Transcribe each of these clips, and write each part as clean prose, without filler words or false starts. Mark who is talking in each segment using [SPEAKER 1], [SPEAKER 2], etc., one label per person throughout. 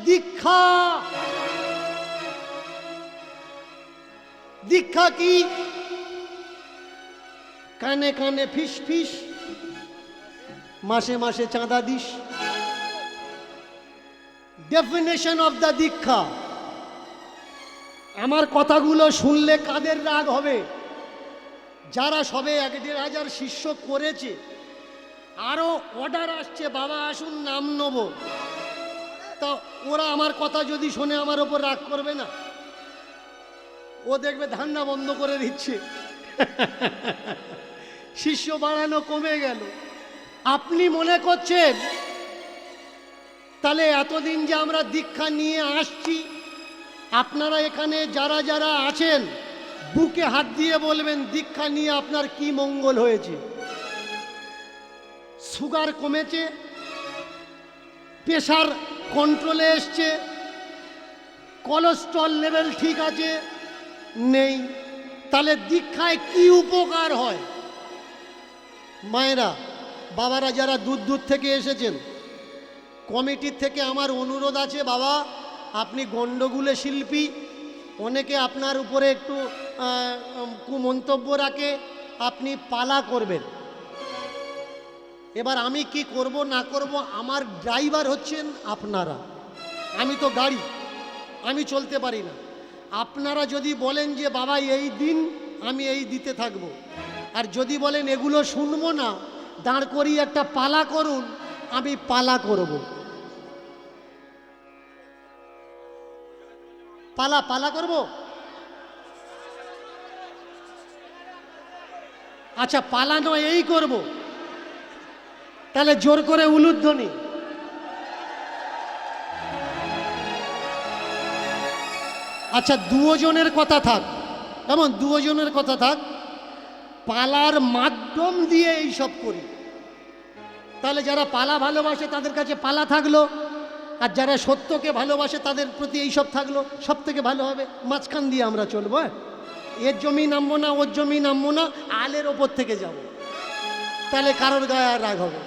[SPEAKER 1] দীক্ষা। দীক্ষা কি? কানে কানে ফিস ফিস, মাসে মাসে চাঁদা দিস। ডেফিনেশন অফ দ্য দীক্ষা। আমার কথাগুলো শুনলে কাদের রাগ হবে? যারা সবে ১,৫০০ শিষ্য করেছে, আরো অর্ডার আসছে বাবা আসুন নাম নেব, তা ওরা আমার কথা যদি শোনে আমার ওপর রাগ করবে না? ও দেখবে ধান্না বন্ধ করে দিচ্ছে, শিষ্য বাড়ানো কমে গেল। আপনি মনে করছেন তাহলে এতদিন যে আমরা দীক্ষা নিয়ে আসছি, আপনারা এখানে যারা যারা আছেন বুকে হাত দিয়ে বলবেন দীক্ষা নিয়ে আপনার কি মঙ্গল হয়েছে? সুগার কমেছে, প্রেশার কন্ট্রোলে এসছে, কোলেস্ট্রল লেভেল ঠিক আছে? নেই। তাহলে দীক্ষায় কি উপকার হয়? মায়েরা, বাবারা যারা দূর দূর থেকে এসেছেন, কমিটির থেকে আমার অনুরোধ আছে, বাবা আপনি গণ্ডগোলে শিল্পী, অনেকে আপনার উপরে একটু কুমন্তব্য রাখে, আপনি পালা করবেন। এবার আমি কি করব না করব, আমার ড্রাইভার হচ্ছেন আপনারা, আমি তো গাড়ি, আমি চলতে পারি না। আপনারা যদি বলেন যে বাবা এই দিন, আমি এই দিতে থাকব। আর যদি বলেন এগুলো শুনবো না, দাঁড় করিয়ে একটা পালা করুন, আমি পালা করব। পালা পালা করব। আচ্ছা পালা নয়, এই করব। তাহলে জোর করে উলুধ্বনি। আচ্ছা দুজনের কথা থাক, কেমন? দুজনের কথা থাক, পালার মাধ্যম দিয়ে এই সব করি। তাহলে যারা পালা ভালোবাসে তাদের কাছে পালা থাকলো, আর যারা সত্যকে ভালোবাসে তাদের প্রতি এই সব থাকলো, সব থেকে ভালো হবে। মাঝখান দিয়ে আমরা চলবো, এর জমি নামবো না, ওর জমি নামবো না, আলের ওপর থেকে যাব, তাহলে কারোর গায়ে আর রাগ হবে।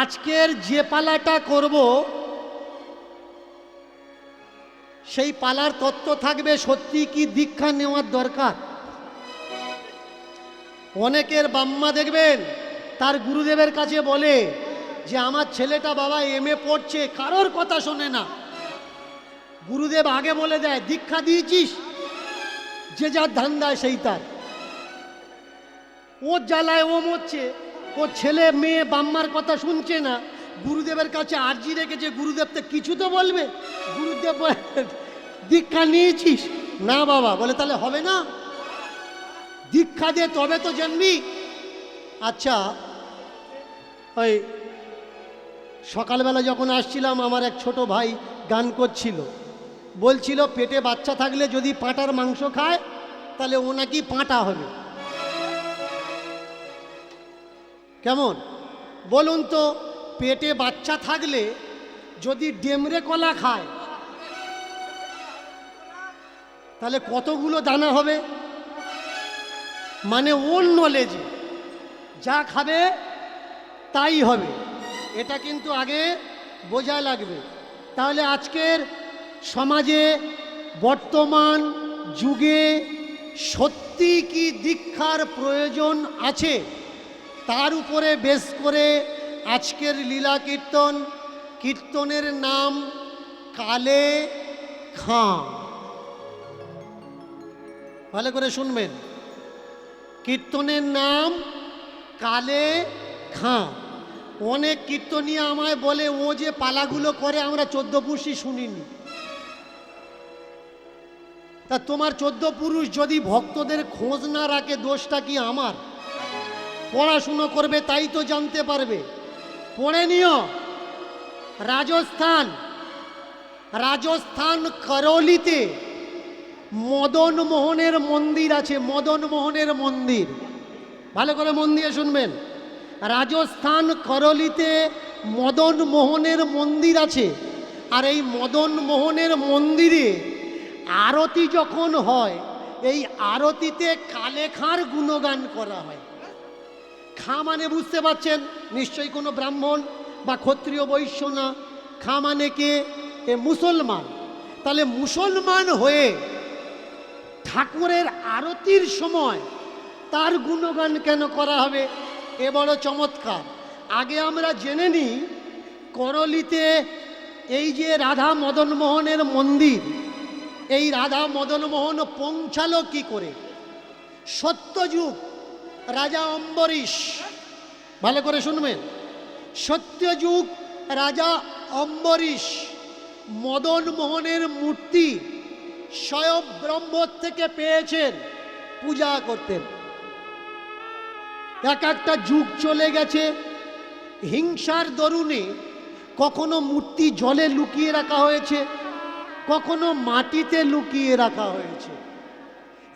[SPEAKER 1] আজকের যে পালাটা করব সেই পালার তত্ত্ব থাকবে সত্যি কি দীক্ষা নেওয়ার দরকার। অনেকের বাম্মা দেখবেন তার গুরুদেবের কাছে বলে যে আমার ছেলেটা বাবা এমএ পড়ছে, কারোর কথা শোনে না। গুরুদেব আগে বলে দেয় দীক্ষা দিয়েছিস, যে যার ধান্দায় সেই তার, ওর জ্বালায় ও মরছে, ওর ছেলে মেয়ে বাম্মার কথা শুনছে না। গুরুদেবের কাছে আর্জি রেখেছে, গুরুদেব তো কিছু তো বলবে। গুরুদেব বলে দীক্ষা নিয়েছিস? না বাবা। বলে তাহলে হবে না, দীক্ষা দে তবে তো জানবি। আচ্ছা ওই সকালবেলা যখন আসছিলাম আমার এক ছোট ভাই গান করছিল, বলছিল পেটে বাচ্চা থাকলে যদি পাঁটার মাংস খায় তাহলে ও নাকি পাঁটা হবে। কেমন বলুন তো? পেটে বাচ্চা থাকলে যদি ডেমরে কলা খায় তাহলে কতগুলো দানা হবে? মানে ওর নলেজে যা খাবে তাই হবে, এটা কিন্তু আগে বোঝা লাগবে। তাহলে আজকের সমাজে বর্তমান যুগে সত্যি কি দীক্ষার প্রয়োজন আছে, তার উপরে বেশ করে আজকের লীলা কীর্তন। কীর্তনের নাম কালে খাঁ, ভালো করে শুনবেন। কীর্তনের নাম কালে খাঁ। অনেক কীর্তনীয় আমায় বলে ও যে পালাগুলো করে আমরা 14 পুরুষই শুনিনি। তা তোমার 14 পুরুষ যদি ভক্তদের খোঁজ না রাখে দোষটা কি আমার? পড়াশুনো করবে তাই তো জানতে পারবে। পড়ে নিও। রাজস্থান করৌলিতে মদন মোহনের মন্দির আছে। মদন মোহনের মন্দির, ভালো করে মন দিয়ে শুনবেন। রাজস্থান করৌলিতে মদন মোহনের মন্দির আছে। আর এই মদন মোহনের মন্দিরে আরতি যখন হয়, এই আরতিতে কালে খাঁর গুণগান করা হয়। খাঁ মানে বুঝতে পারছেন নিশ্চয়ই, কোনো ব্রাহ্মণ বা ক্ষত্রিয় বৈশ্য না। খাঁ মানে কে? এ মুসলমান। তাহলে মুসলমান হয়ে ঠাকুরের আরতির সময় তার গুণগান কেন করা হবে? এ বড় চমৎকার। আগে আমরা জেনে নিই করলিতে এই যে রাধা মদন মোহনের মন্দির, এই রাধা মদন মোহন পৌঁছালো কি করে? সত্যযুগ রাজা অম্বরীশ, ভালো করে শুনবেন, সত্যযুগ রাজা অম্বরীশ মদন মোহনের মূর্তি স্বয়ং ব্রহ্ম থেকে পেয়েছেন, পূজা করতেন। এক একটা যুগ চলে গেছে, হিংসার দরুনে কখনো মূর্তি জলে লুকিয়ে রাখা হয়েছে, কখনো মাটিতে লুকিয়ে রাখা হয়েছে।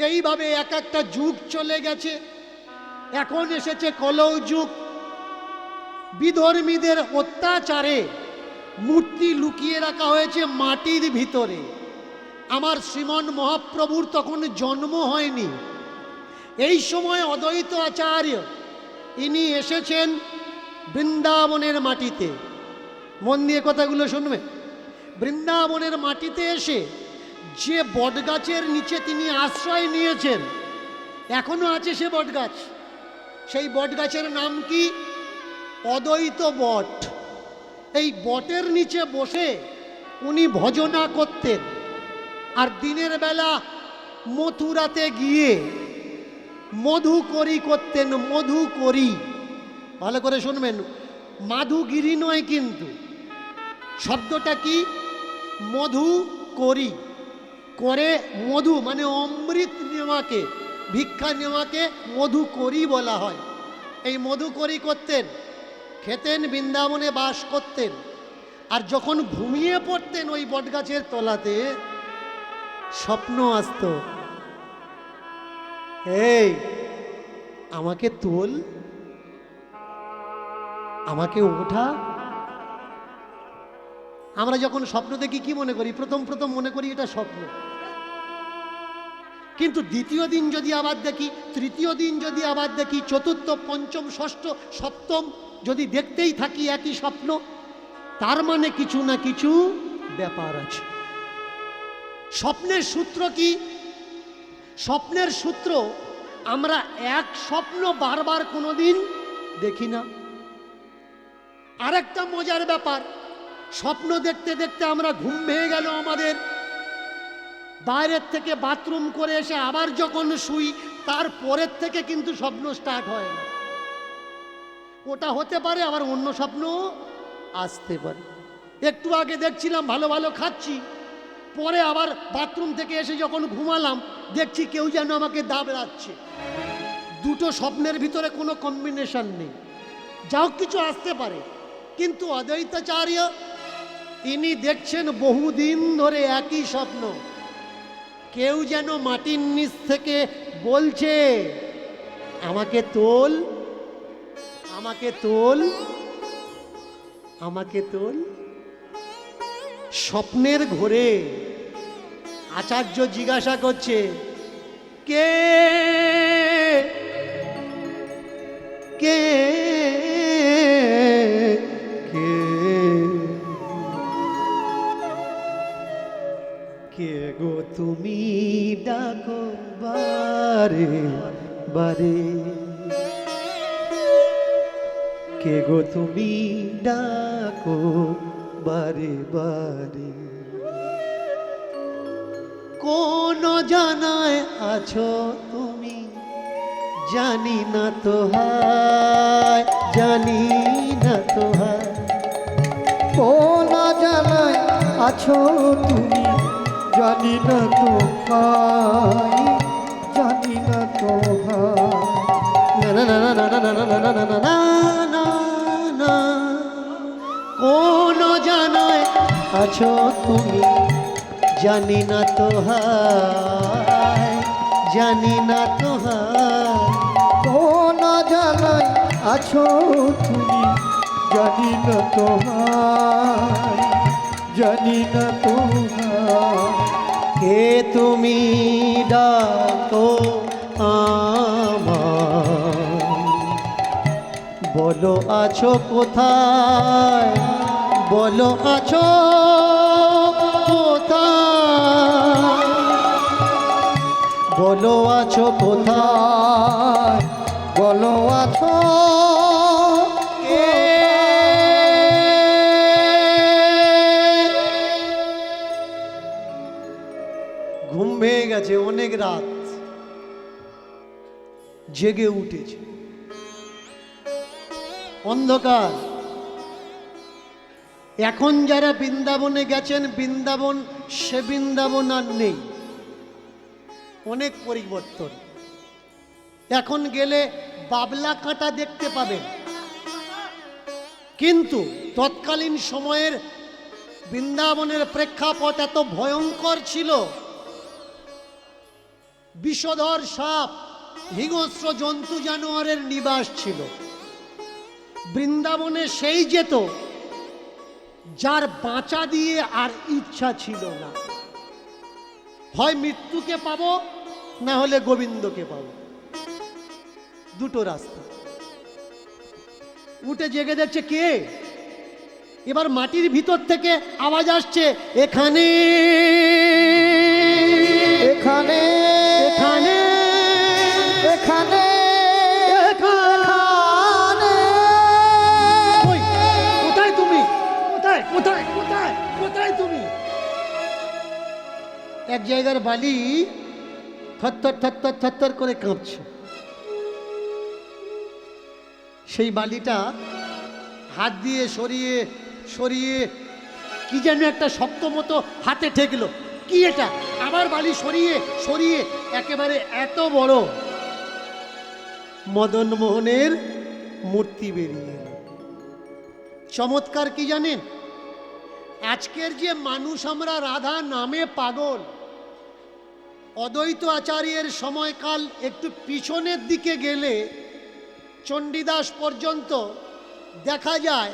[SPEAKER 1] এইভাবে এক একটা যুগ চলে গেছে। এখন এসেছে কলৌ যুগ। বিধর্মীদের অত্যাচারে মূর্তি লুকিয়ে রাখা হয়েছে মাটির ভিতরে। আমার শ্রীমন মহাপ্রভুর তখন জন্ম হয়নি। এই সময় অদ্বৈত আচার্য ইনি এসেছেন বৃন্দাবনের মাটিতে। মন দিয়ে কথাগুলো শুনবে। বৃন্দাবনের মাটিতে এসে যে বটগাছের নিচে তিনি আশ্রয় নিয়েছেন, এখনো আছে সে বটগাছ। সেই বটগাছের নাম কি? অদ্বৈত বট। এই বটের নিচে বসে উনি ভজনা করতেন। আর দিনের বেলা মথুরাতে গিয়ে মধুকরি করতেন। মধুকরি, ভালো করে শুনবেন, মাধুগিরি নয় কিন্তু। শব্দটা কি? মধু করি। করে মধু মানে অমৃত নেওয়াকে, ভিক্ষা নেওয়াকে মধু করি বলা হয়। এই মধু করি করতেন, খেতেন, বৃন্দাবনে বাস করতেন। আর যখন ঘুমিয়ে পড়তেন ওই বটগাছের তলাতে, স্বপ্ন আসত, এই আমাকে তোল, আমাকে ওঠা। আমরা যখন স্বপ্ন দেখি কি মনে করি? প্রথম প্রথম মনে করি এটা স্বপ্ন। কিন্তু দ্বিতীয় দিন যদি আবার দেখি, তৃতীয় দিন যদি আবার দেখি, চতুর্থ, পঞ্চম, ষষ্ঠ, সপ্তম যদি দেখতেই থাকি একই স্বপ্ন, তার মানে কিছু না কিছু ব্যাপার আছে। স্বপ্নের সূত্র কি? স্বপ্নের সূত্র, আমরা এক স্বপ্ন বারবার কোনোদিন দেখি না। আরেকটা মজার ব্যাপার, স্বপ্ন দেখতে দেখতে আমরা ঘুম ভেঙে গেল আমাদের, বাইরের থেকে বাথরুম করে এসে আবার যখন শুই, তারপরের থেকে কিন্তু স্বপ্ন স্টার্ট হয় না। ওটা হতে পারে, আবার অন্য স্বপ্ন আসতে পারে। একটু আগে দেখছিলাম ভালো ভালো খাচ্ছি, পরে আবার বাথরুম থেকে এসে যখন ঘুমালাম দেখছি কেউ যেন আমাকে দাবড়াচ্ছে। দুটো স্বপ্নের ভিতরে কোনো কম্বিনেশন নেই। যাও কিছু আসতে পারে, কিন্তু অদ্বৈতাচার্য ইনি দেখছেন বহুদিন ধরে একই স্বপ্ন। কেউ যেন মাটির নিচ থেকে বলছে, আমাকে তোল, আমাকে তোল, আমাকে তোল। স্বপ্নের ঘোরে আচার্য জিজ্ঞাসা করছে, কে কে কে কে গো তুমি ডাকো বারে বারে, কে গো তুমি ডাকো বারে বারে, কোন জানায় আছো তুমি, জানি না তো হায়, জানি না তো হায়,
[SPEAKER 2] কোন জানায় আছো তুমি, জানি না তো হায়, জানি না তো হায়।
[SPEAKER 1] না না না না না না না না না না না না, কোন জানায় আছো তুমি, জানি না তো হায়, জানি না তো হায়,
[SPEAKER 2] কোন জানায় আছো তুমি, জানি না তো হায়, জানি না তো হায়।
[SPEAKER 1] কে তুমি ডাকো আমায়, বলো আছো কোথায়, বলো আছো
[SPEAKER 2] বলো আছো কোথায়, বলো আছো
[SPEAKER 1] কে? ঘুম ভেঙে গেছে, অনেক রাত, জেগে উঠেছে, অন্ধকার। এখন যারা বৃন্দাবনে গেছেন, বৃন্দাবন সে বৃন্দাবন আর নেই, অনেক পরিবর্তন। এখন গেলে বাবলা কাঁটা দেখতে পাবেন, কিন্তু তৎকালীন সময়ের বৃন্দাবনের প্রেক্ষাপট এত ভয়ঙ্কর ছিল, বিষধর সাপ, হিংস্র জন্তু জানোয়ারের নিবাস ছিল। বৃন্দাবনে সেই যেত যার বাঁচা দিয়ে আর ইচ্ছা ছিল না, হয় মৃত্যুকে পাবো, না হলে গোবিন্দকে পাবো, দুটো রাস্তা। উঠে জেগে দেখছে কে? এবার মাটির ভিতর থেকে আওয়াজ আসছে, এখানে
[SPEAKER 2] এখানে
[SPEAKER 1] এখানে
[SPEAKER 2] এখানে
[SPEAKER 1] এখানে। ওই, কোথায় তুমি? কোথায় কোথায় কোথায় কোথায় তুমি? এক জায়গার বালি থরথর থরথর থরথর করে কাঁপছে। সেই বালিটা হাত দিয়ে সরিয়ে সরিয়ে কি যেন একটা শক্ত মতো হাতে ঠেকলো। কি এটা? আবার বালি সরিয়ে সরিয়ে একেবারে এত বড় মদন মোহনের মূর্তি বেরিয়ে এলো। চমৎকার কি জানেন? আজকের যে মানুষ আমরা রাধা নামে পাগল, অদ্বৈত আচার্যের সময়কাল একটু পিছনের দিকে গেলে চণ্ডীদাস পর্যন্ত দেখা যায়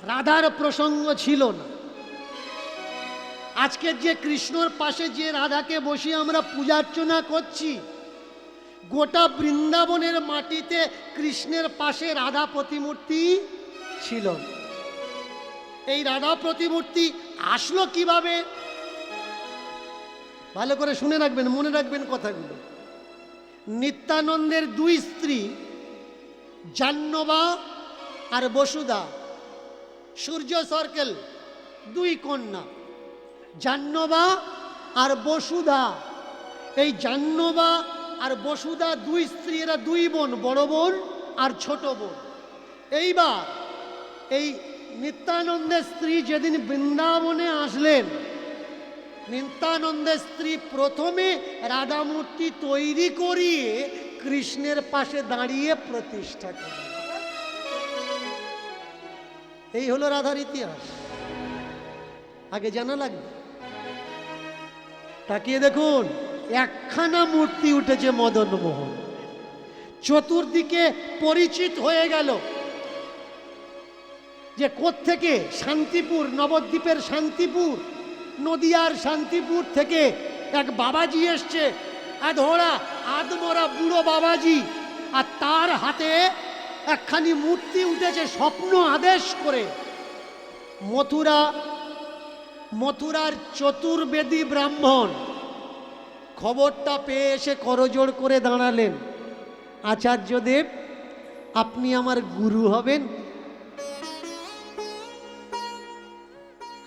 [SPEAKER 1] রাধার প্রসঙ্গ ছিল না। আজকের যে কৃষ্ণর পাশে যে রাধাকে বসিয়ে আমরা পূজার্চনা করছি, গোটা বৃন্দাবনের মাটিতে কৃষ্ণের পাশে রাধা প্রতিমূর্তি ছিল। এই রাধা প্রতিমূর্তি আসলো কিভাবে? ভালো করে শুনে রাখবেন, মনে রাখবেন কথাগুলো। নিত্যানন্দের দুই স্ত্রী জাহ্নবা আর বসুধা, সূর্য সার্কেল, দুই কন্যা জাহ্নবা আর বসুধা। এই জাহ্নবা আর বসুধা দুই স্ত্রী, এরা দুই বোন, বড় বোন আর ছোট বোন। এইবার এই নিত্যানন্দের স্ত্রী যেদিন বৃন্দাবনে আসলেন, নিত্যানন্দের স্ত্রী প্রথমে রাধামূর্তি তৈরি করিয়ে কৃষ্ণের পাশে দাঁড়িয়ে প্রতিষ্ঠা করলেন। এই হলো রাধার ইতিহাস, আগে জানা লাগবে। তাকিয়ে দেখুন, একখানা মূর্তি উঠেছে মদন মোহন, চতুর্দিকে পরিচিত হয়ে গেল যে কোত্থেকে? শান্তিপুর, নবদ্বীপের শান্তিপুর, নদিয়ার শান্তিপুর থেকে এক বাবাজি এসছে, আধোড়া আধমরা বুড়ো বাবাজি, আর তার হাতে একখানি মূর্তি উঠেছে স্বপ্ন আদেশ করে। মথুরার চতুর্বেদী ব্রাহ্মণ খবরটা পেয়ে এসে করজোড় করে দাঁড়ালেন, আচার্যদেব আপনি আমার গুরু হবেন,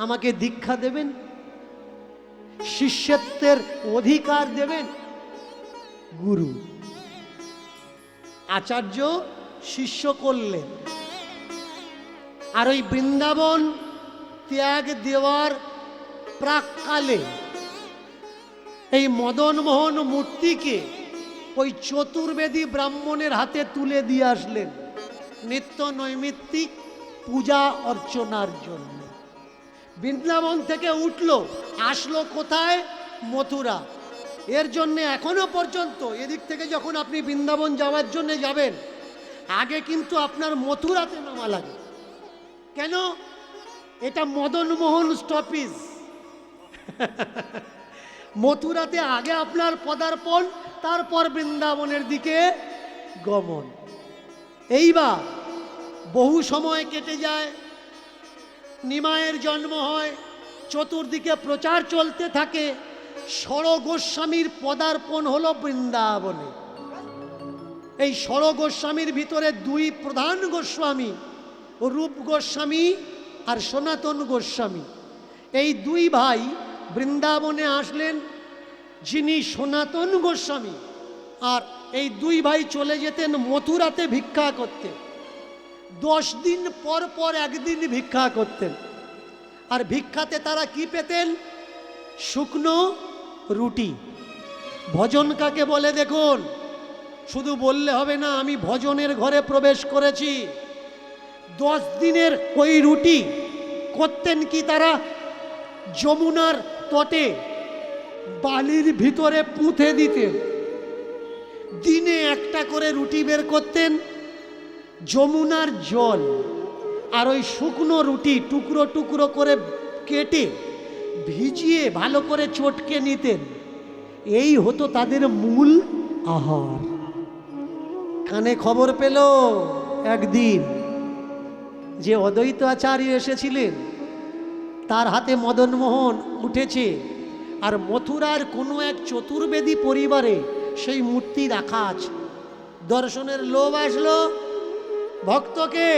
[SPEAKER 1] আমাকে দীক্ষা দেবেন, শিষ্যত্বের অধিকার দেবেন। গুরু আচার্য শিষ্য করলেন। আর ওই বৃন্দাবন ত্যাগ দেওয়ার প্রাককালে এই মদন মোহন মূর্তিকে ওই চতুর্বেদী ব্রাহ্মণের হাতে তুলে দিয়ে আসলেন নিত্য নৈমিত্তিক পূজা অর্চনার জন্য। বৃন্দাবন থেকে উঠলো, আসলো কোথায়? মথুরা। এর জন্য এখনো পর্যন্ত এদিক থেকে যখন আপনি বৃন্দাবন যাওয়ার জন্য যাবেন, আগে কিন্তু আপনার মথুরাতে নামা লাগে। কেন? এটা মদন মোহন স্টপেজ। মথুরাতে আগে আপনার পদার্পণ, তারপর বৃন্দাবনের দিকে গমন। এইবার বহু সময় কেটে যায়, নিমায়ের জন্ম হয়, চতুর্দিকে প্রচার চলতে থাকে, ষড় গোস্বামীর পদার্পণ হলো বৃন্দাবনে। এই ষড় গোস্বামীর ভিতরে দুই প্রধান গোস্বামী, রূপ গোস্বামী আর সনাতন গোস্বামী। এই দুই ভাই বৃন্দাবনে আসলেন। যিনি সনাতন গোস্বামী, আর এই দুই ভাই চলে যেতেন মথুরাতে ভিক্ষা করতে। 10 দিন পর পর একদিন ভিক্ষা করতেন। আর ভিক্ষাতে তারা কি পেতেন? শুকনো রুটি। ভজন কাকে বলে দেখুন, শুধু বললে হবে না আমি ভজনের ঘরে প্রবেশ করেছি। 10 দিনের ওই রুটি করতেন কি তারা? যমুনার তটে বালির ভিতরে পুঁতে দিতেন। দিনে একটা করে রুটি বের করতেন, যমুনার জল আর ওই শুকনো রুটি টুকরো টুকরো করে কেটে ভিজিয়ে ভালো করে চটকে নিতেন। এই হতো তাদের মূল আহার। কানে খবর পেল একদিন যে অদ্বৈত আচার্য এসেছিলেন, তার হাতে মদনমোহন উঠেছে, আর মথুরার কোনো এক চতুর্বেদী পরিবারে সেই মূর্তি রাখা আছে। দর্শনের লোভ আসলো ভক্তকে।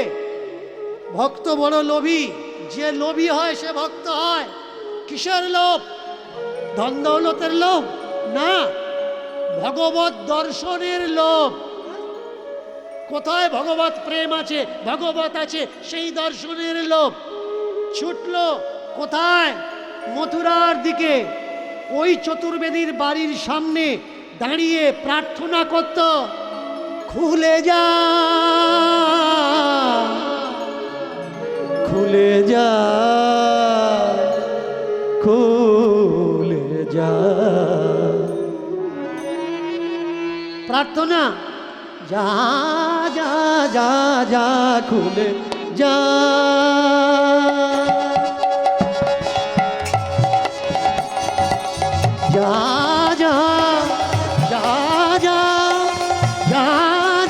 [SPEAKER 1] ভক্ত বড় লোভী, যে লোভী হয় সে ভক্ত হয়। কিসের লোভ? ধন দৌলতের লোভ না, ভগবত দর্শনের লোভ। কোথায় ভগবত প্রেম আছে, ভগবত আছে, সেই দর্শনের লোভ। ছুটল কোথায়? মথুরার দিকে। ওই চতুর্বেদীর বাড়ির সামনে দাঁড়িয়ে প্রার্থনা করত, খুলে যা, খুলে যা, খুলে যা। প্রার্থনা, যা যা যা যা, খুলে যা। যা যা যা যা যা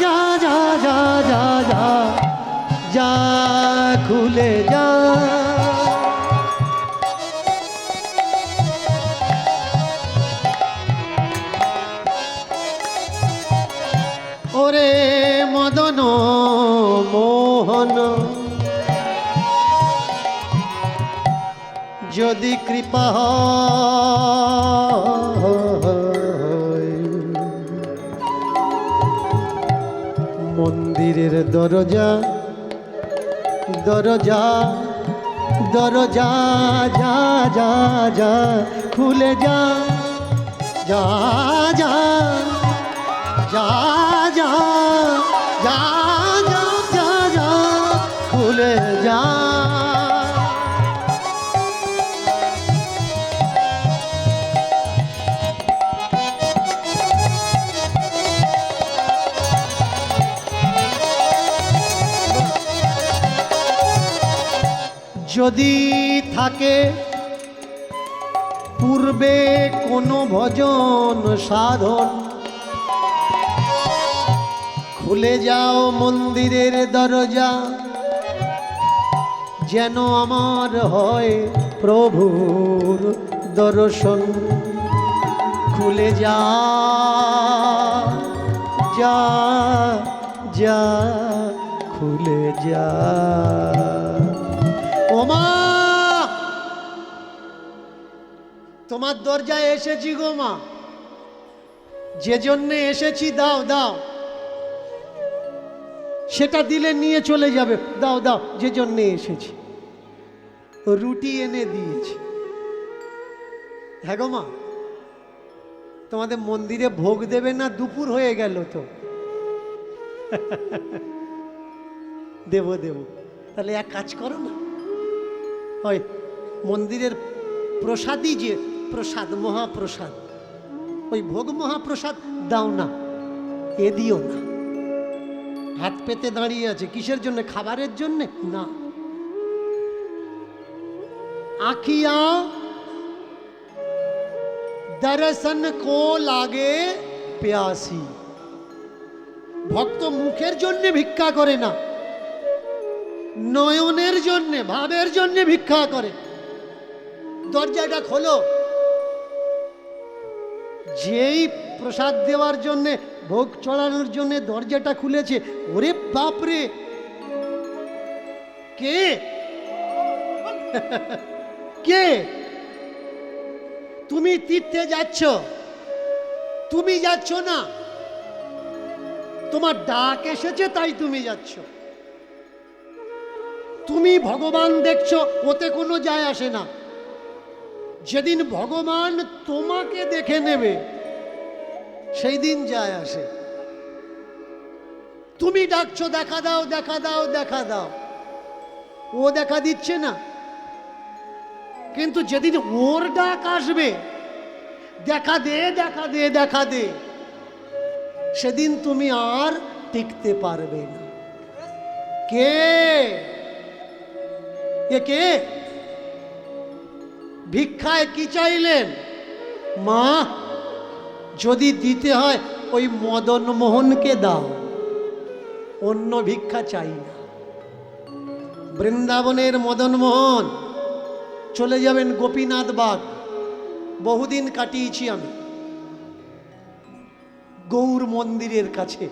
[SPEAKER 1] যা যা যা যা যা যা, খুলে যা। ওরে মদন মোহন, যদি কৃপা হয়, মন্দিরের দরজা দরজা দরজা যা যা যা, খুলে যা, যা যা যা যা যা যা যা যা, খুলে যা। যদি থাকে পূর্বে কোনো ভজন সাধন, খুলে যাও মন্দিরের দরজা, যেন আমার হয় প্রভুর দর্শন। খুলে যা, যা যা, খুলে যা। ওমা, তোমার দরজায় এসেছি গো মা, যে জন্যে এসেছি দাও দাও। সেটা দিলে নিয়ে চলে যাবে, দাও দাও, যে জন্যে এসেছি। রুটি এনে দিয়েছি। হ্যাঁ গো মা, তোমাদের মন্দিরে ভোগ দেবে না? দুপুর হয়ে গেল তো। দেব দেব। তাহলে এক কাজ করো না, ওই মন্দিরের প্রসাদই যে প্রসাদ, মহাপ্রসাদ, ওই ভোগ মহাপ্রসাদ দাও না, এ দিও না। হাত পেতে দাঁড়িয়ে আছে, কিসের জন্য? খাবারের জন্যে না। আখিয়া দর্শন কো লাগে প্যাসি। ভক্ত মুখের জন্য ভিক্ষা করে না, নয়নের জন্যে, ভাবের জন্যে ভিক্ষা করে। দরজাটা খোলো, যেই প্রসাদ দেওয়ার জন্যে, ভোগ চড়ানোর জন্যে দরজাটা খুলেছে, ওরে বাপরে, কে কে? তুমি তীর্থে যাচ্ছ, তুমি যাচ্ছ না, তোমার ডাক এসেছে তাই তুমি যাচ্ছ। তুমি ভগবান দেখছো, ওতে কোনো যায় আসে না। যেদিন ভগবান তোমাকে দেখে নেবে সেই দিন যায় আসে। তুমি ডাকছো, দেখা দাও, দেখা দাও, দেখা দাও, ও দেখা দিচ্ছে না। কিন্তু যেদিন ওর ডাক আসবে, দেখা দে, দেখা দে, দেখা দে, সেদিন তুমি আর টিকতে পারবে না। কে কে? ভিক্ষায় কি চাইলেন? মা, যদি দিতে হয় ওই মদন মোহনকে দাও, অন্য ভিক্ষা চাই না। বৃন্দাবনের মদন মোহন চলে যাবেন গোপীনাথ বাগ, বহুদিন কাটিয়েছি আমি গৌর মন্দিরের কাছে।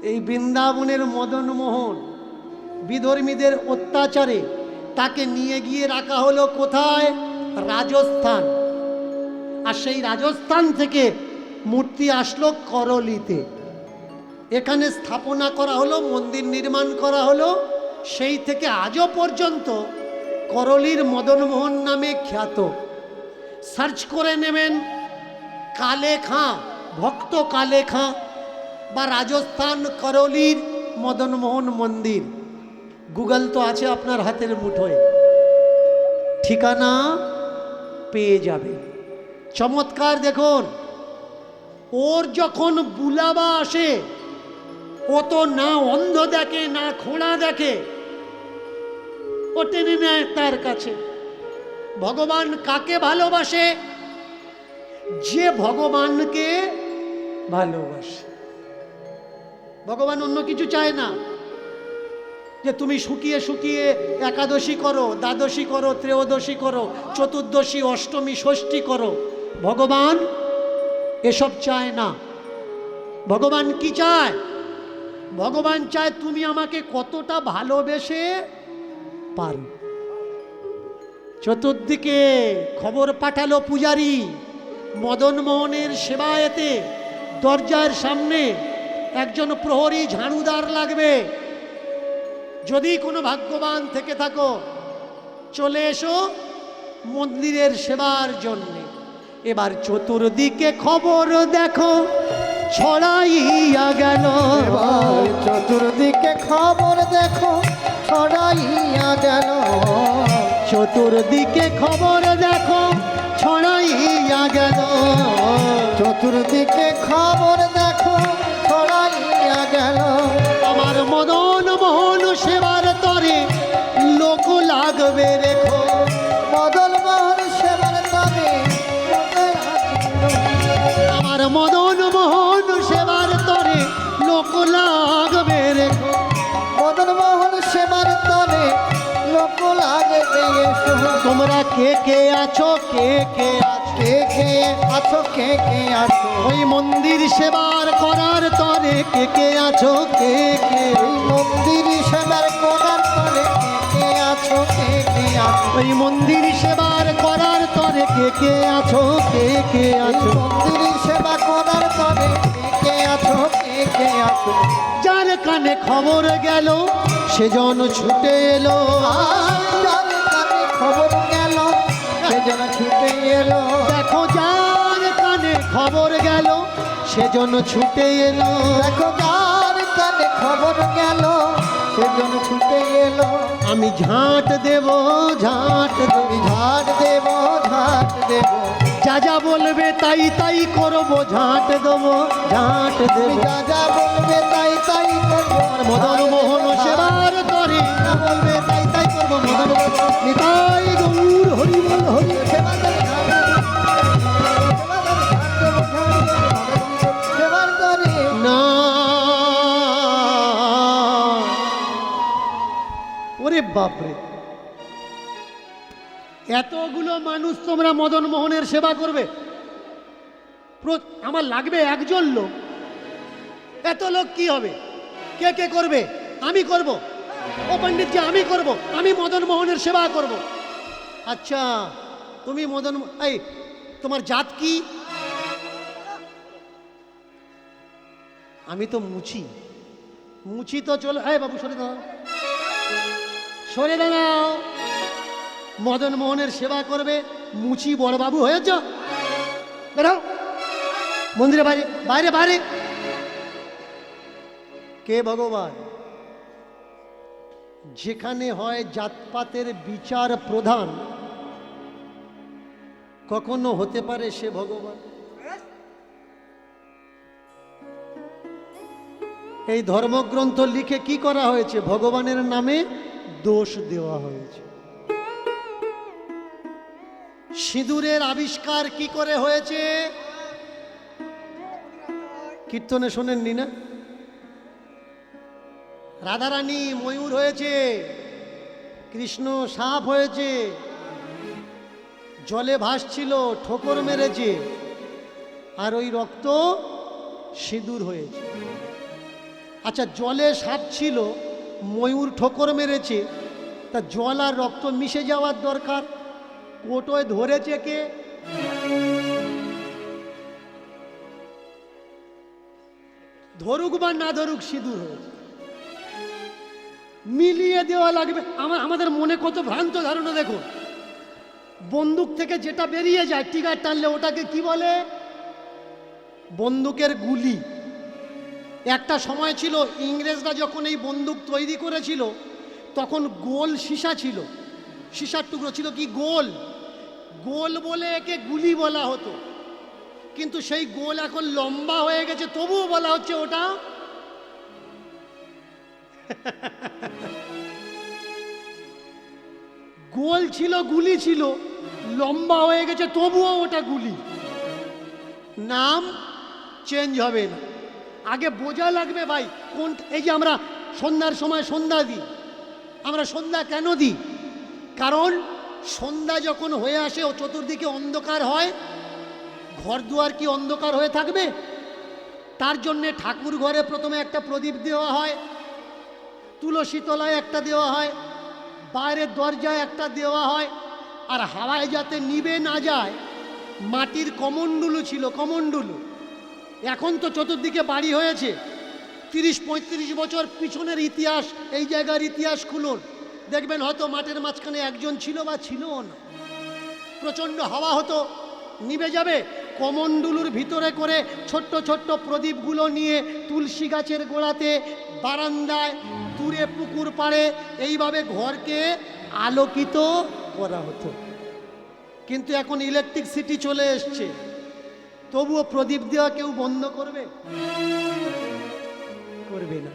[SPEAKER 1] এই বৃন্দাবনের মদন মোহন বিধর্মীদের অত্যাচারে তাকে নিয়ে গিয়ে রাখা হলো কোথায়? রাজস্থান। আর সেই রাজস্থান থেকে মূর্তি আসলো করলিতে, এখানে স্থাপনা করা হলো, মন্দির নির্মাণ করা হলো। সেই থেকে আজও পর্যন্ত করলির মদন মোহন নামে খ্যাত। সার্চ করে নেবেন কালে খাঁ, ভক্ত কালে খাঁ বা রাজস্থান করলির মদন মোহন মন্দির, গুগল তো আছে আপনার হাতের মুঠোয়, ঠিকানা পেয়ে যাবে। চমৎকার দেখুন, ওর যখন বুলাবা আসে, ও তো না অন্ধ দেখে না খোঁড়া দেখে, ও টেনে নেয় তার কাছে। ভগবান কাকে ভালোবাসে? যে ভগবানকে ভালোবাসে। ভগবান অন্য কিছু চায় না যে তুমি শুকিয়ে শুকিয়ে একাদশী করো, দ্বাদশী করো, ত্রয়োদশী করো, চতুর্দশী, অষ্টমী, ষষ্ঠী করো। ভগবান এসব চায় না। ভগবান কি চায়? ভগবান চায় তুমি আমাকে কতটা ভালোবেসে পারো। চতুর্দিকে খবর পাঠালো পূজারী, মদন মোহনের সেবায়েতে দরজার সামনে একজন প্রহরী ঝাড়ুদার লাগবে। যদি কোনো ভাগ্যবান থেকে থাকো, চলে এসো মন্দিরের সেবার জন্যে। এবার চতুর্দিকে খবর দেখো ছড়াইয়া গেল,
[SPEAKER 2] এবার চতুর্দিকে খবর দেখো ছড়াইয়া গেল,
[SPEAKER 1] চতুর্দিকে খবর দেখো ছড়াইয়া গেল,
[SPEAKER 2] চতুর্দিকে খবর দেখো ছড়াইয়া গেল।
[SPEAKER 1] আমার মদন মোহন সেবার তরে লোক লাগবে রেখো।
[SPEAKER 2] মদন মোহন সেবার তবে
[SPEAKER 1] আমার মদন মোহন সেবার তরে লোক লাগবে রেখো।
[SPEAKER 2] মদন মোহন সেবার তবে লোক লাগবে এসো।
[SPEAKER 1] তোমরা কে কে আছো, কে কে আছো,
[SPEAKER 2] কে কে আছো, কে কে আছো,
[SPEAKER 1] ওই মন্দির সেবার করার তরে কে কে আছো, কে কে,
[SPEAKER 2] ওই মন্দির সেবার করার তরে কে কে আছো, কে কে আছো,
[SPEAKER 1] ওই মন্দির সেবার করার তরে কে কে আছো, কে কে
[SPEAKER 2] ওই
[SPEAKER 1] আছো।
[SPEAKER 2] মন্দির সেবা করার তরে কে কে আছো, কে কে আছো।
[SPEAKER 1] যার কানে খবর গেল সেজন ছুটে এলো,
[SPEAKER 2] যার কানে খবর গেল সেজন ছুটে এলো।
[SPEAKER 1] দেখো যার কানে খবর গেল সেজন ছুটে এলো।
[SPEAKER 2] দেখো যার কানে খবর গেল সেজন ছুটে এলো।
[SPEAKER 1] আমি ঝাঁট দেব, ঝাঁট দেব,
[SPEAKER 2] আমি ঝাড় দেব, ঝাড় দেব,
[SPEAKER 1] যা যা বলবে তাই তাই করবো, ঝাঁট দেবো, ঝাঁট
[SPEAKER 2] তুমি
[SPEAKER 1] দেব।
[SPEAKER 2] যা যা বলবে তাই তাই করবো।
[SPEAKER 1] মদন মোহন সেবার তরে যা বলবে তাই তাই করবো। মদন মোহন নিতাই গৌর হরি বল হরি।
[SPEAKER 2] সেবার তরে ঝাড় দেব, সেবার তরে
[SPEAKER 1] না, ওরে বাপরে, এতগুলো মানুষ তোমরা মদন মোহনের সেবা করবে? আমার লাগবে একজন লোক, এত লোক কি হবে? কে কে করবে? আমি করব। ও পণ্ডিতজি আমি করব, আমি মদন মোহনের সেবা করব। আচ্ছা তুমি এই তোমার জাত কি? আমি তো মুচি। মুচি তো চলো, এই বাবু সরে দাও, সরে দাঁড়াও। মদন মোহনের সেবা করবে, মুচি বড়বাবু হয়েছ? বেরাও মন্দিরে, বাইরে বাইরে বাইরে। কে ভগবান? যেখানে হয় জাতপাতের বিচার প্রধান, কখনো হতে পারে সে ভগবান? এই ধর্মগ্রন্থ লিখে কি করা হয়েছে? ভগবানের নামে দোষ দেওয়া হয়েছে। সিঁদুরের আবিষ্কার কি করে হয়েছে? কীর্তনে শোনেননি না? রাধারানী ময়ূর হয়েছে, কৃষ্ণ সাপ হয়েছে, জলে ভাসছিল, ঠোকর মেরেছে, আর ওই রক্ত সিঁদুর হয়েছে। আচ্ছা জলে সাপ ছিল, ময়ূর ঠোকর মেরেছে, তা জল আর রক্ত মিশে যাওয়ার দরকার, কোটোয় ধরেছে কে? ধরুক বা না ধরুক সিঁদুর হয়েছে। মিলিয়ে দেওয়া লাগবে। আমাদের মনে কত ভ্রান্ত ধারণা দেখো। বন্দুক থেকে যেটা বেরিয়ে যায় টিকার টানলে ওটাকে কি বলে? বন্দুকের গুলি। একটা সময় ছিল ইংরেজরা যখন এই বন্দুক তৈরি করেছিল তখন গোল সীসা ছিল, সীসার টুকরো ছিল কি গোল, গোল বলে একে গুলি বলা হতো। কিন্তু সেই গোল এখন লম্বা হয়ে গেছে, তবুও বলা হচ্ছে ওটা গোল ছিল, গুলি ছিল, লম্বা হয়ে গেছে, তবুও ওটা গুলি। নাম চেঞ্জ হবে না। আগে বোঝা লাগবে ভাই কোন। এই যে আমরা সন্ধ্যার সময় সন্ধ্যা দিই, আমরা সন্ধ্যা কেন দিই? কারণ সন্ধ্যা যখন হয়ে আসে ও চতুর্দিকে অন্ধকার হয়, ঘর দুয়ার কি অন্ধকার হয়ে থাকবে? তার জন্যে ঠাকুর ঘরে প্রথমে একটা প্রদীপ দেওয়া হয়, তুলসী তলায় একটা দেওয়া হয়, বাইরের দরজায় একটা দেওয়া হয়, আর হাওয়ায় যাতে নিভে না যায় মাটির কমণ্ডলু ছিল, কমণ্ডলু। এখন তো চতুর্দিকে বাড়ি হয়েছে। 30-35 বছর পিছনের ইতিহাস, এই জায়গার ইতিহাস খুলুন, দেখবেন হয়তো মাঠের মাঝখানে একজন ছিল বা ছিলও না। প্রচণ্ড হাওয়া হতো, নিভে যাবে। কমণ্ডলুর ভিতরে করে ছোট্ট ছোট্ট প্রদীপগুলো নিয়ে তুলসী গাছের গোড়াতে, বারান্দায়, দূরে পুকুর পাড়ে, এইভাবে ঘরকে আলোকিত করা হতো। কিন্তু এখন ইলেকট্রিসিটি চলে এসছে, তবুও প্রদীপ দেওয়া কেউ বন্ধ করবে? করবে না।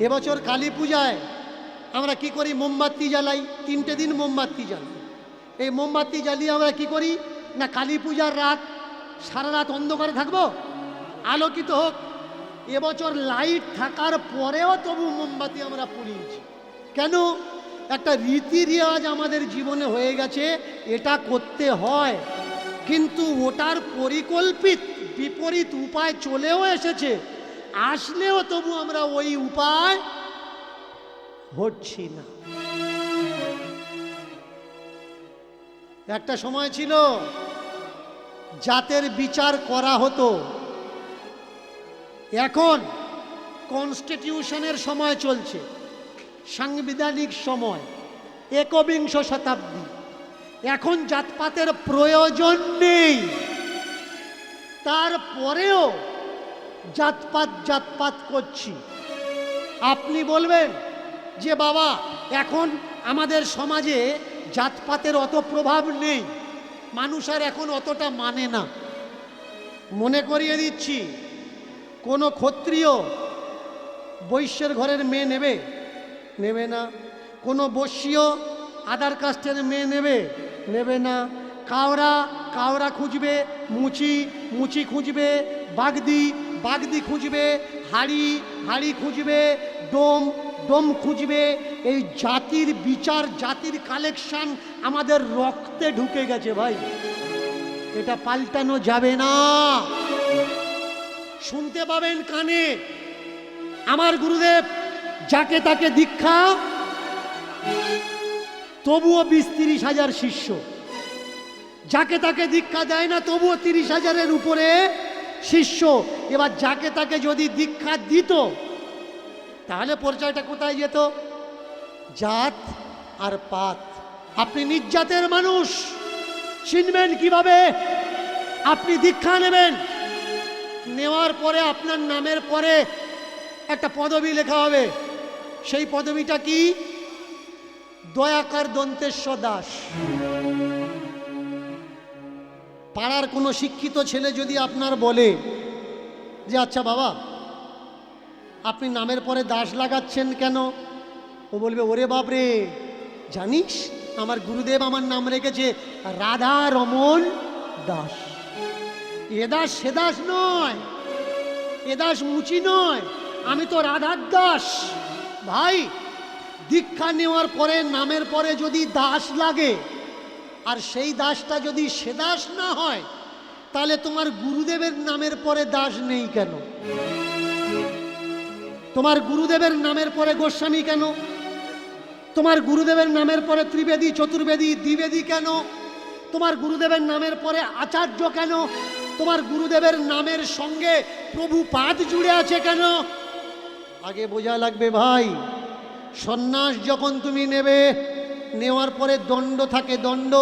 [SPEAKER 1] এবছর কালী পূজায় আমরা কি করি? মোমবাতি জ্বালাই, 3টে দিন মোমবাতি জ্বালাই। এই মোমবাতি জ্বালিয়ে আমরা কি করি না, কালী পূজার রাত সারা রাত অন্ধকারে থাকবো, আলোকিত হোক। এবছর লাইট থাকার পরেও তবু মোমবাতি আমরা পুড়িয়েছি। কেন? একটা রীতি রেওয়াজ আমাদের জীবনে হয়ে গেছে, এটা করতে হয়। কিন্তু ওটার পরিকল্পিত বিপরীত উপায় চলেও এসেছে, আসলেও তবু আমরা ওই উপায় হচ্ছি না। একটা সময় ছিল জাতের বিচার করা হতো, এখন কনস্টিটিউশনের সময় চলছে, সাংবিধানিক সময়, 21 শতাব্দী। এখন জাতপাতের প্রয়োজন নেই, তারপরেও জাতপাত জাতপাত করছি। আপনি বলবেন যে বাবা এখন আমাদের সমাজে জাতপাতের অত প্রভাব নেই, মানুষ আর এখন অতটা মানে না। মনে করিয়ে দিচ্ছি, কোনো ক্ষত্রিয় বৈশ্যের ঘরের মেয়ে নেবে? নেবে না। কোনো বৈশ্যীয় আদার কাস্টের মেয়ে নেবে? নেবে না। কাওরা খুঁজবে, মুচি খুঁজবে, বাগদি খুঁজবে, হাড়ি খুঁজবে, ডোম খুঁজবে। এই জাতির বিচার, জাতির কালেকশন আমাদের রক্তে ঢুকে গেছে ভাই, এটা পাল্টানো যাবে না। শুনতে পাবেন কানে। আমার গুরুদেব যাকে তাকে দীক্ষা, তবুও 20-30 হাজার শিষ্য। যাকে তাকে দীক্ষা দেয় না, তবুও 30,000-এর উপরে শিষ্য। এবার যাকে তাকে যদি দীক্ষা দিত, তাহলে পরিচয়টা কোথায় যেত? জাত আর পাত। আপনি নিজ জাতের মানুষ, চিনবেন কিভাবে? আপনি দীক্ষা নেবেন, নেওয়ার পরে আপনার নামের পরে একটা পদবি লেখা হবে। সেই পদবিটা কি? দয়াকর দন্তেশ্বর দাস। পাড়ার কোনো শিক্ষিত ছেলে যদি আপনার বলে যে আচ্ছা বাবা, আপনি নামের পরে দাস লাগাচ্ছেন কেন? ও বলবে, ওরে বাপরে, জানিস আমার গুরুদেব আমার নাম রেখেছে রাধা রমন দাস। এ দাস সে দাস নয়, এ দাস মুচি নয়, আমি তো রাধার দাস। ভাই, দীক্ষা নেওয়ার পরে নামের পরে যদি দাস লাগে, আর সেই দাসটা যদি সে দাস না হয়, তাহলে তোমার গুরুদেবের নামের পরে দাস নেই কেন? তোমার গুরুদেবের নামের পরে গোস্বামী কেন? তোমার গুরুদেবের নামের পরে ত্রিবেদী, চতুর্বেদী, দ্বিবেদী কেন? তোমার গুরুদেবের নামের পরে আচার্য কেন? তোমার গুরুদেবের নামের সঙ্গে প্রভুপাদ জুড়ে আছে কেন? আগে বোঝা লাগবে ভাই। সন্ন্যাস যখন তুমি নেবে, নেওয়ার পরে দণ্ড থাকে, দণ্ড।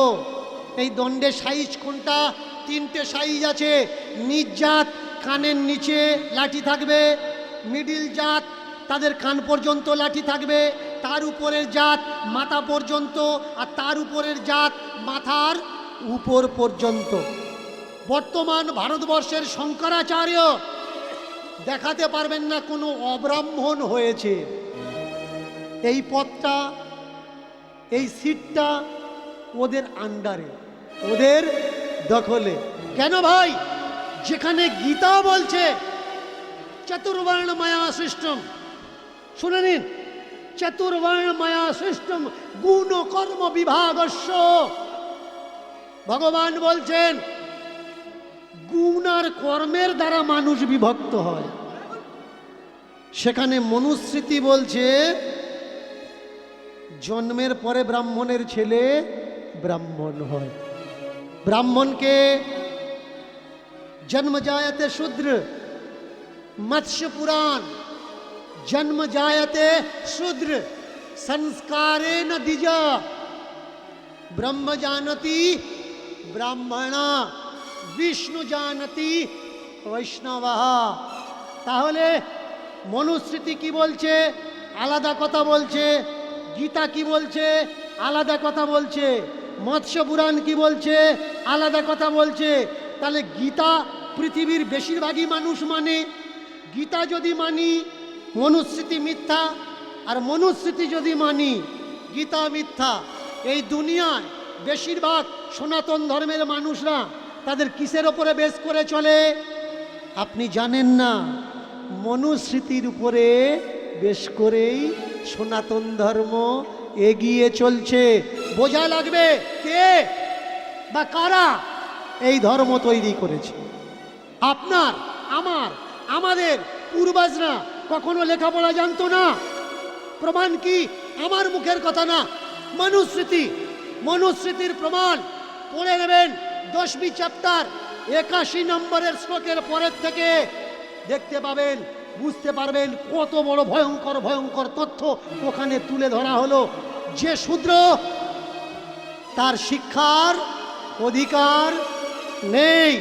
[SPEAKER 1] এই দণ্ডের সাইজ কোনটা? 3টে সাইজ আছে। নিজ জাত কানের নিচে লাঠি থাকবে, মিডিল জাত তাদের কান পর্যন্ত লাঠি থাকবে, তার উপরের জাত মাথা পর্যন্ত, আর তার উপরের জাত মাথার উপর পর্যন্ত। বর্তমান ভারতবর্ষের শঙ্করাচার্য দেখাতে পারবেন না কোনো অব্রাহ্মণ হয়েছে। এই পদটা, এই সিটটা ওদের আন্ডারে, ওদের দখলে। কেন ভাই? যেখানে গীতা বলছে চতুর্বর্ণ মায়া সৃষ্টম, শুনে নিন, চতুর্বর্ণ মায়া সৃষ্টম গুণ কর্ম বিভাগস্য। ভগবান বলছেন গুণ আর কর্মের দ্বারা মানুষ বিভক্ত হয়। সেখানে মনুস্মৃতি বলছে জন্মের পরে ব্রাহ্মণের ছেলে ব্রাহ্মণ হয়। ব্রাহ্মণকে জন্ম জায়তে শূদ্র, মৎস্য পুরাণ জন্ম জায়তে শূদ্র সংস্কারেণ দ্বিজ ব্রহ্ম জানতি ব্রাহ্মণা বিষ্ণু জানতি বৈষ্ণবः। তাহলে মনুস্মৃতি কি বলছে? আলাদা কথা বলছে। গীতা কি বলছে? আলাদা কথা বলছে। মৎস্য পুরাণ কি বলছে? আলাদা কথা বলছে। তাহলে গীতা পৃথিবীর বেশিরভাগই মানুষ মানে। গীতা যদি মানি, মনুস্মৃতি মিথ্যা, আর মনুস্মৃতি যদি মানি, গীতা মিথ্যা। এই দুনিয়ায় বেশিরভাগ সনাতন ধর্মের মানুষরা তাদের কিসের ওপরে বেস করে চলে? আপনি জানেন না, মনুস্মৃতির উপরে বেশ করেই সনাতন ধর্ম এগিয়ে চলছে। বোঝা লাগবে কে বা কারা এই ধর্ম তৈরি করেছে। আপনার, আমার, আমাদের পূর্বজরা কখনো লেখাপড়া জানতো না। প্রমাণ কি? আমার মুখের কথা না, মনুস্মৃতি। মনুস্মৃতির প্রমাণ পড়ে নেবেন 10वीं চ্যাপ্টার 81 নম্বরের শ্লোকের পরের থেকে দেখতে পাবেন, বুঝতে পারবেন কত বড় ভয়ঙ্কর ভয়ঙ্কর তথ্য ওখানে তুলে ধরা হলো। যে শূদ্র, তার শিক্ষার অধিকার নেই।